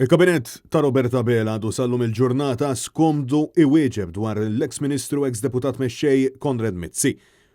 Il-Kabinett ta' Robert Abela għadu sallum il-ġurnata skomdu jwieġeb dwar l-ex ministru ex-deputat mexxej Konrad Mizzi.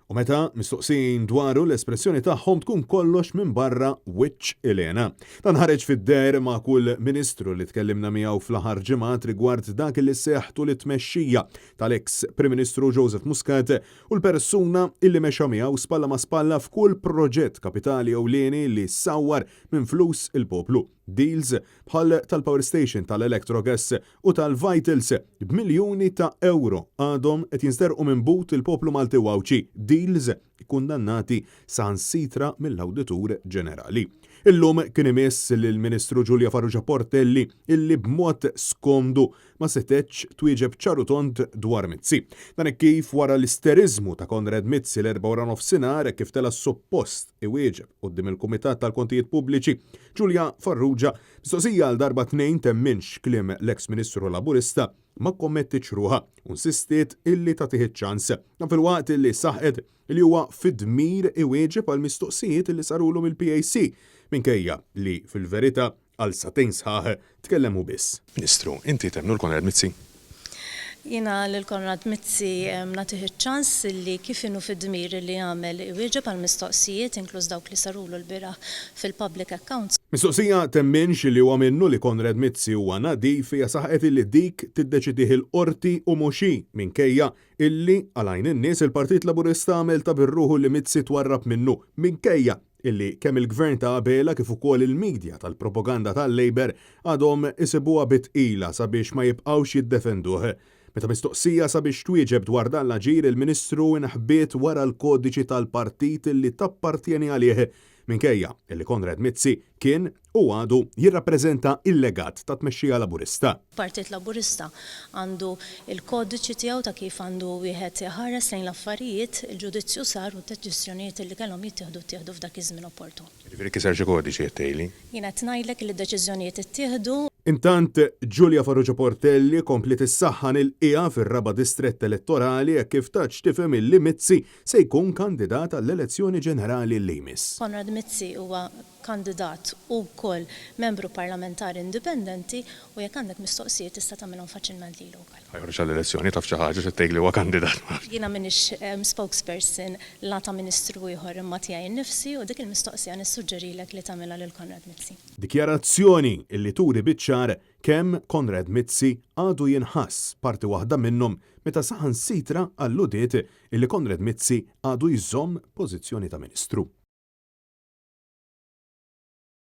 U meta mistoqsin dwaru l-espressjoni tagħhom tkun kollox minn barra wiċċ ilena. Dan ħareġ fid-der ma' kull ministru li tkellimna miegħu fl-aħħar ġimgħat rigward dak li seħħtu li tmexxija tal-ex Prim Ministru Joseph Muscat u l-persuna illi mexa miegħu spalla ma' spalla f'kull proġett kapitali ewlieni li sawwar minn flus il-poplu. Deals bħal tal-Power Station tal-Electrogas u tal-Vitals b'miljuni ta' euro għadhom qed jinsterqu minn but il-poplu Malti wawċi. Deals kundannati sansitra mill-Awditur Ġenerali. Illum kien imiss lill-Ministru Giulia Farrugia Portelli illi b'mod skomdu ma setgħetx twieġeb ċaru tont dwar Mizzi. Dan kif wara l-isterizmu ta' Konrad Mizzi l-4 wara nofsinhar kif tela suppost iwieġeb quddiem il-Kumitat tal-Kontijiet Pubbliċi Giulia Farrugia mistoqsija għal darba tnejn temminx kliem l-ex Ministru Laburista ma kommettiċ ruħa u nsistiet illi tagħtih iċ-ċans. Dan fil-waqt illi saħqet li huwa fid-dmir iwieġeb għal mistoqsijiet illi sarulu mill-PAC minkejja li fil-verità għal satejn sħaħ tkellemu biss. Ministru, inti temnu l-Konrad Mizzi? Jiena l-Konrad Mizzi nagħtih iċ-ċans li kif inhu fid-dmir li jagħmel iwieġeb għal mistoqsijiet inkluż dawk li sarulu l-bieraħ fil-public accounts. Mistoqsija temminx li huwa minnu li Konrad Mizzi huwa nadif hija saħqet illi dik tiddeċidih il-qorti u mhux hi minkejja illi għalajn in-nies il-Partit Laburista għamel ta' birruħu li Mizzi twarrab minnu minkejja illi kemm il-gvern ta' Abela kif ukoll il-medja tal-propaganda tal-Labor għadhom isibuha bitqila sabiex ma jibqgħux jiddefenduh. Meta mistoqsija sabiex twieġeb dwar dan l-aġir il-Ministru inħbiet wara l-kodiċi tal-partit illi tappartjeni għalih minkejja illi Konrad Mizzi kien u għadu jirrappreżenta il-legat ta' tmexxija Laburista. Partit Laburista għandu il-kodiċi tiegħu ta' kif għandu wieħed iħares lejn l-affarijiet, il-ġudizzju sar u d-deċiżjonijiet li kellhom jittieħdu f'dak iż-żmien opportun. Jiġifieri kisar xi kodiċi tgħidli? Jiena qed ngħidlek li d-deċiżjonijiet ittieħdu. Intant Giulia Farrugia Portelli komplet issaħħan il-qija fir-raba' distrett elettorali kif taċ tifhem illi Mizzi se jkun kandidat għall-elezzjoni ġenerali li jmiss. Konrad Mizzi huwa kandidat u wkoll membru parlamentari indipendenti u jekk għandek mistoqsijiet tista' tagħmilhom faċilment lilu wkoll. Ħajħorġ għall-elezzjoni taf xi ħaġa xi tgħidli huwa kandidat. Jiena m'iniex spokesperson la ta' ministru ieħor imma tiegħi nnifsi u dik il-mistoqsija nissuġġerilek li tagħmilha lil Konrad Mizzi. Dikjarazzjoni illi turi biċ-ċar kemm Konrad Mizzi għadu jinħass parti waħda minnhom meta saħansitra alludiet illi Konrad Mizzi għadu jżomm pożizzjoni ta' Ministru.